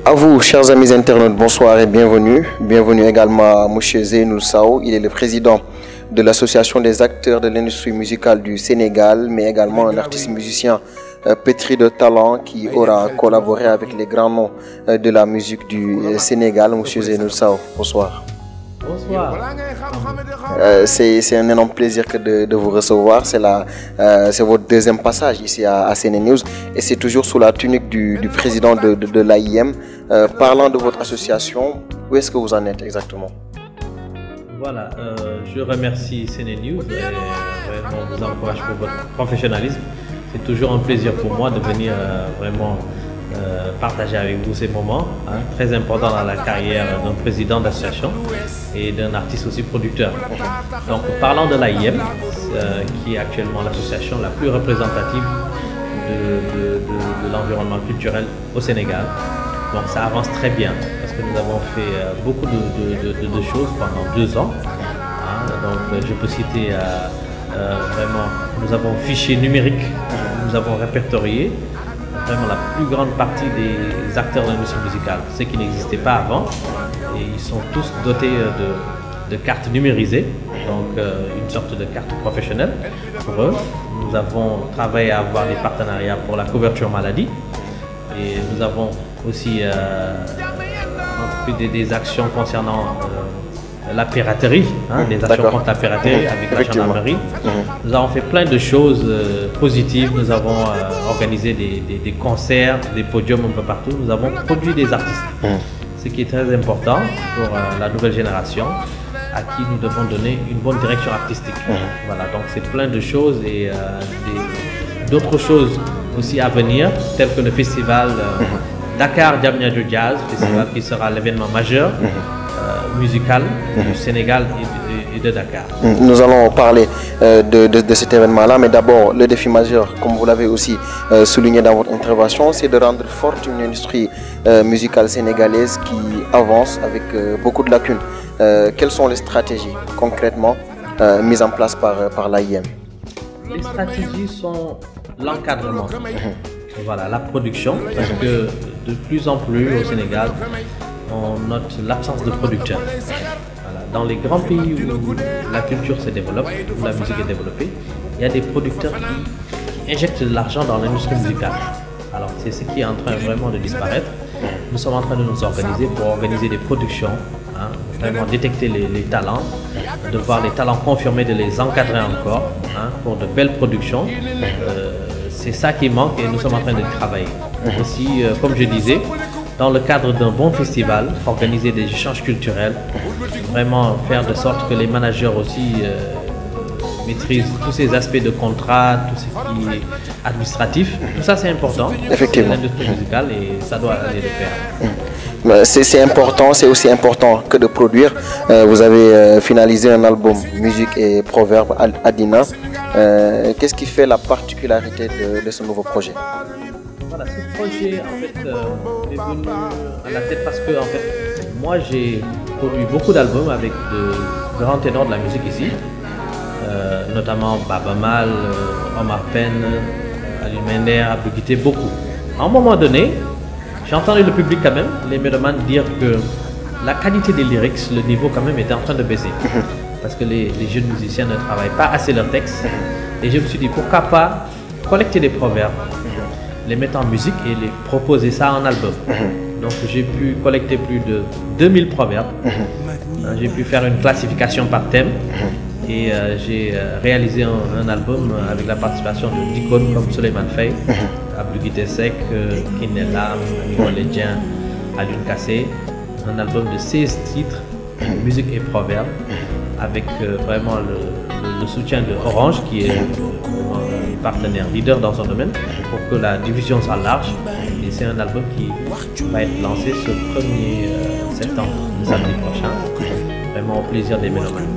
À vous, chers amis internautes, bonsoir et bienvenue. Bienvenue également à M. Zeynoul Sao. Il est le président de l'Association des acteurs de l'industrie musicale du Sénégal, mais également un artiste musicien pétri de talent qui aura collaboré avec les grands noms de la musique du Sénégal. M. Zeynoul Sao, bonsoir. Bonsoir. C'est un énorme plaisir de vous recevoir. C'est votre deuxième passage ici à CNews et c'est toujours sous la tunique du président de l'AIM. Parlant de votre association, où est-ce que vous en êtes exactement? Voilà, je remercie CNews et on vous encourage pour votre professionnalisme. C'est toujours un plaisir pour moi de venir vraiment partager avec vous ces moments très importants dans la carrière d'un président d'association et d'un artiste aussi producteur. Donc parlant de l'AIM, qui est actuellement l'association la plus représentative de l'environnement culturel au Sénégal. Donc ça avance très bien parce que nous avons fait beaucoup de choses pendant 2 ans. Donc je peux citer vraiment, nous avons fichier numérique, nous avons répertorié vraiment la plus grande partie des acteurs de l'industrie musicale, ce qui n'existait pas avant. Et ils sont tous dotés de cartes numérisées, donc une sorte de carte professionnelle pour eux. Nous avons travaillé à avoir des partenariats pour la couverture maladie et nous avons aussi des actions concernant la piraterie, des actions contre la piraterie avec la gendarmerie. Nous avons fait plein de choses positives. Nous avons organisé des concerts, des podiums un peu partout. Nous avons produit des artistes, ce qui est très important pour la nouvelle génération à qui nous devons donner une bonne direction artistique. Voilà, donc c'est plein de choses et d'autres choses aussi à venir, telles que le festival Dakar Diamniadio Jazz, festival qui sera l'événement majeur musical du Sénégal et de Dakar. Nous allons parler de cet événement-là, mais d'abord, le défi majeur, comme vous l'avez aussi souligné dans votre intervention, c'est de rendre forte une industrie musicale sénégalaise qui avance avec beaucoup de lacunes. Quelles sont les stratégies concrètement mises en place par l'AIM? Les stratégies sont l'encadrement, voilà, la production, parce que de plus en plus au Sénégal, on note l'absence de producteurs. Voilà. Dans les grands pays où la culture se développe, où la musique est développée, il y a des producteurs qui injectent de l'argent dans l'industrie musicale. Alors c'est ce qui est en train vraiment de disparaître. Nous sommes en train de nous organiser pour organiser des productions, vraiment détecter les talents, de voir les talents confirmés, de les encadrer encore pour de belles productions. C'est ça qui manque et nous sommes en train de travailler. Aussi, comme je disais, dans le cadre d'un bon festival, organiser des échanges culturels, vraiment faire de sorte que les managers aussi maîtrisent tous ces aspects de contrat, tout ce qui est administratif. Tout ça c'est important. Effectivement. C'est l'industrie musicale et ça doit aller de pair. C'est important, c'est aussi important que de produire. Vous avez finalisé un album Musique et Proverbes Adina. Qu'est-ce qui fait la particularité de ce nouveau projet? Voilà, ce projet en fait est venu à la tête parce que en fait, moi j'ai produit beaucoup d'albums avec de grands ténors de la musique ici, notamment Baba Mal, Omar Penn, Ali Mender, Abdou Guité, beaucoup. À un moment donné, j'ai entendu le public quand même, les mélomanes dire que la qualité des lyrics, le niveau quand même était en train de baisser. Parce que les jeunes musiciens ne travaillent pas assez leurs textes. Et je me suis dit pourquoi pas collecter des proverbes, les mettre en musique et les proposer ça en album. Donc j'ai pu collecter plus de 2000 proverbes. J'ai pu faire une classification par thème et j'ai réalisé un album avec la participation d'icônes comme Souleymane Faye, Abdou Guité Seck, Kinella, Moledien, Alioune Kassé. Un album de 16 titres, musique et proverbes, avec vraiment le soutien de Orange qui est un partenaire leader dans son domaine pour que la diffusion soit large. Et c'est un album qui va être lancé ce 1er septembre, le samedi prochain. Vraiment au plaisir des mélomanes.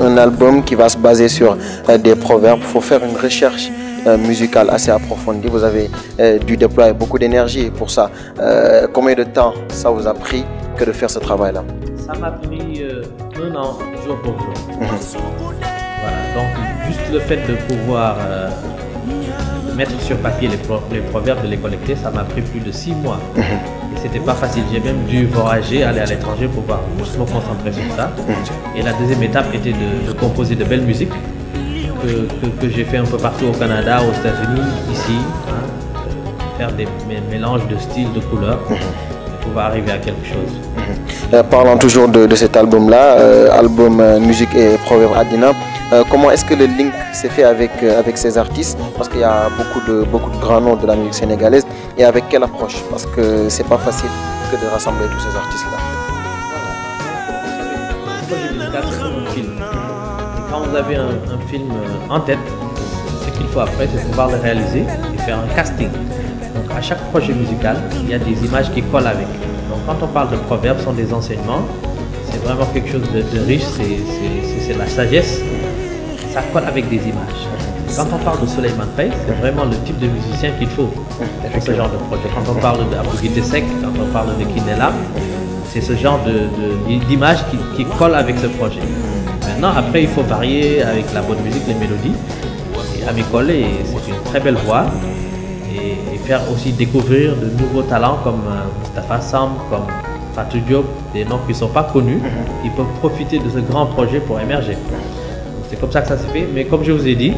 Un album qui va se baser sur des proverbes. Il faut faire une recherche musicale assez approfondie. Vous avez dû déployer beaucoup d'énergie pour ça. Combien de temps ça vous a pris que de faire ce travail-là? Ça m'a pris 1 an, jour pour jour. Voilà, donc juste le fait de pouvoir mettre sur papier les proverbes, de les collecter, ça m'a pris plus de 6 mois. Et c'était pas facile. J'ai même dû voyager, aller à l'étranger pour pouvoir juste me concentrer sur ça. Et la deuxième étape était de composer de belles musiques que j'ai fait un peu partout au Canada, aux États-Unis, ici. Faire des mélanges de styles, de couleurs, et pouvoir arriver à quelque chose. Parlant toujours de cet album-là, album Musique et Proverbe Adina, comment est-ce que le link s'est fait avec ces artistes? Parce qu'il y a beaucoup de grands noms de la musique sénégalaise. Et avec quelle approche? Parce que c'est pas facile que de rassembler tous ces artistes-là. C'est comme un film. Et quand vous avez un film en tête, ce qu'il faut après, c'est pouvoir le réaliser et faire un casting. Donc à chaque projet musical, il y a des images qui collent avec. Donc quand on parle de proverbes, ce sont des enseignements. C'est vraiment quelque chose de riche, c'est la sagesse. Ça colle avec des images. Quand on parle de Souleymane Faye, c'est vraiment le type de musicien qu'il faut pour ce genre de projet. Quand on parle d'Abou Guité Seck, quand on parle de Kinela, c'est ce genre d'image qui colle avec ce projet. Maintenant, après, il faut varier avec la bonne musique, les mélodies. Et Ami Collé, c'est une très belle voix. Et faire aussi découvrir de nouveaux talents comme Moustapha Sam, comme Fatou Diop, des noms qui ne sont pas connus, qui peuvent profiter de ce grand projet pour émerger. C'est comme ça que ça se fait. Mais comme je vous ai dit,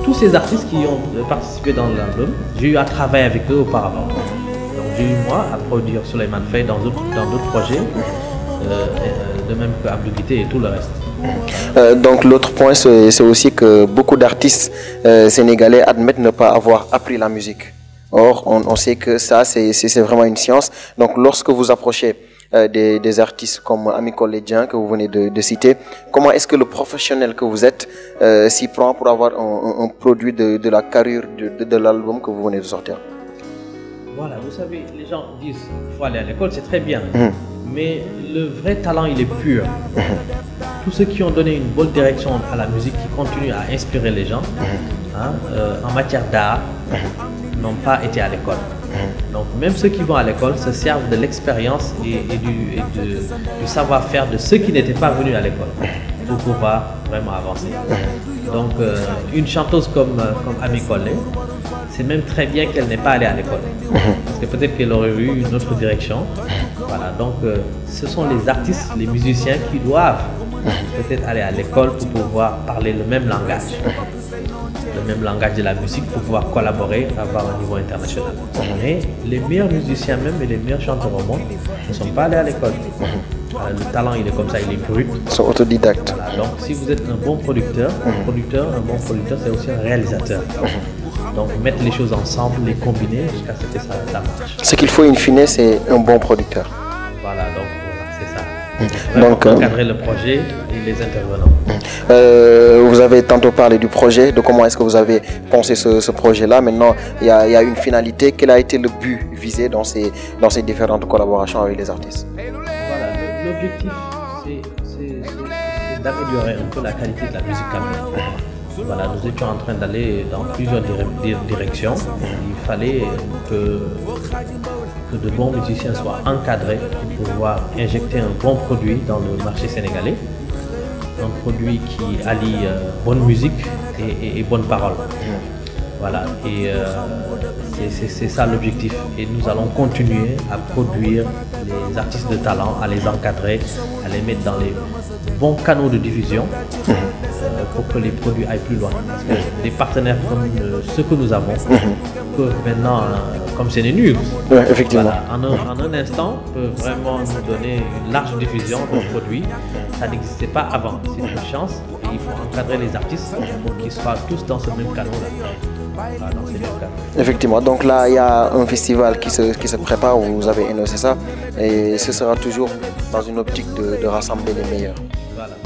tous ces artistes qui ont participé dans l'album, j'ai eu à travailler avec eux auparavant. Donc j'ai eu moi à produire Souleymane Faye dans d'autres projets, de même que Abdou Guité et tout le reste. Donc l'autre point, c'est aussi que beaucoup d'artistes sénégalais admettent ne pas avoir appris la musique. Or, on sait que ça, c'est vraiment une science. Donc lorsque vous approchez des artistes comme Ami Collé que vous venez de citer, comment est-ce que le professionnel que vous êtes s'y prend pour avoir un produit de la carrure de l'album que vous venez de sortir? Voilà, vous savez, les gens disent qu'il faut aller à l'école, c'est très bien. Mais le vrai talent, il est pur. Tous ceux qui ont donné une bonne direction à la musique, qui continuent à inspirer les gens, en matière d'art, n'ont pas été à l'école. Donc même ceux qui vont à l'école se servent de l'expérience et du savoir-faire de ceux qui n'étaient pas venus à l'école pour pouvoir vraiment avancer. Donc une chanteuse comme Ami Collé, c'est même très bien qu'elle n'ait pas allé à l'école. Parce que peut-être qu'elle aurait eu une autre direction. Voilà, donc ce sont les artistes, les musiciens qui doivent peut-être aller à l'école pour pouvoir parler le même langage. Le même langage de la musique pour pouvoir collaborer, avoir un niveau international. Mais les meilleurs musiciens même et les meilleurs chanteurs au monde ne sont pas allés à l'école. Le talent, il est comme ça, il est brut. Ils sont autodidactes. Voilà, donc si vous êtes un bon producteur, un bon producteur, c'est aussi un réalisateur. Donc mettre les choses ensemble, les combiner jusqu'à ce que ça marche. Ce qu'il faut in fine, c'est un bon producteur. Voilà, donc voilà, c'est ça. Donc, encadrer le projet et les intervenants. Vous avez tantôt parlé du projet, de comment est-ce que vous avez pensé ce projet-là. Maintenant, il y a une finalité. Quel a été le but visé dans ces différentes collaborations avec les artistes? Voilà, l'objectif, c'est d'améliorer un peu la qualité de la musique camerounaise. Voilà, nous étions en train d'aller dans plusieurs directions. Il fallait que de bons musiciens soient encadrés pour pouvoir injecter un bon produit dans le marché sénégalais. Un produit qui allie bonne musique et bonne parole. Voilà, et c'est ça l'objectif. Et nous allons continuer à produire les artistes de talent, à les encadrer, à les mettre dans les bons canaux de diffusion pour que les produits aillent plus loin. Parce que des partenaires comme ceux que nous avons peuvent maintenant, comme c'est News, effectivement. Voilà, en un instant, peuvent vraiment nous donner une large diffusion de produits. Ça n'existait pas avant. C'est une chance et il faut encadrer les artistes pour qu'ils soient tous dans ce même canal-là. Effectivement, donc là il y a un festival qui se prépare, vous avez énoncé ça, et ce sera toujours dans une optique de rassembler les meilleurs. Voilà,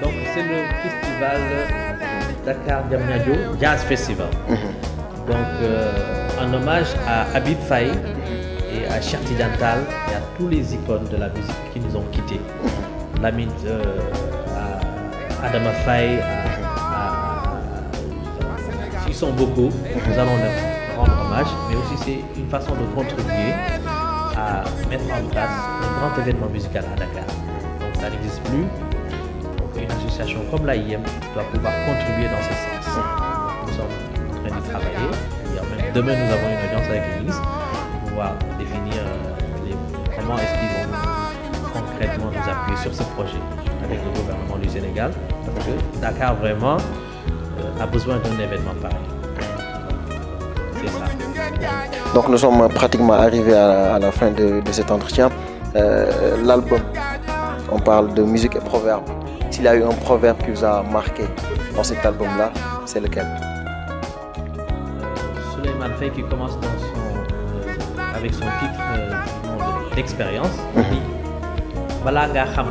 donc c'est le festival Dakar Diamniadio Jazz Festival. Donc en hommage à Habib Faye et à Cheikh Tidiane Tall et à tous les icônes de la musique qui nous ont quittés. Lamine, Adama Faye, ils sont beaucoup, nous allons leur rendre hommage, mais aussi c'est une façon de contribuer à mettre en place un grand événement musical à Dakar. Donc ça n'existe plus. Donc une association comme l'AIM doit pouvoir contribuer dans ce sens. Nous sommes en train de travailler. Demain nous avons une audience avec le ministre pour pouvoir définir comment est-ce qu'ils vont concrètement nous appuyer sur ce projet avec le gouvernement du Sénégal, parce que Dakar vraiment a besoin d'un événement pareil. C'est ça. Donc nous sommes pratiquement arrivés à la fin de cet entretien. L'album, on parle de musique et proverbes. S'il y a eu un proverbe qui vous a marqué dans cet album-là, c'est lequel? Souleymane Faye qui commence avec son titre d'expérience. Il dit Bala nga xam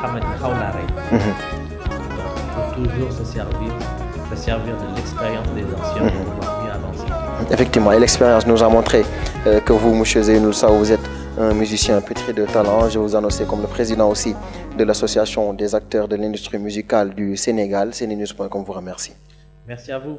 xamati xaw laa rey. Donc il faut toujours se servir de l'expérience des anciens pour pouvoir mieux avancer. Effectivement, et l'expérience nous a montré que vous, M. Zeynoul Sow, vous êtes un musicien pétri de talent. Je vous annonce comme le président aussi de l'association des acteurs de l'industrie musicale du Sénégal. CNews.com vous remercie. Merci à vous.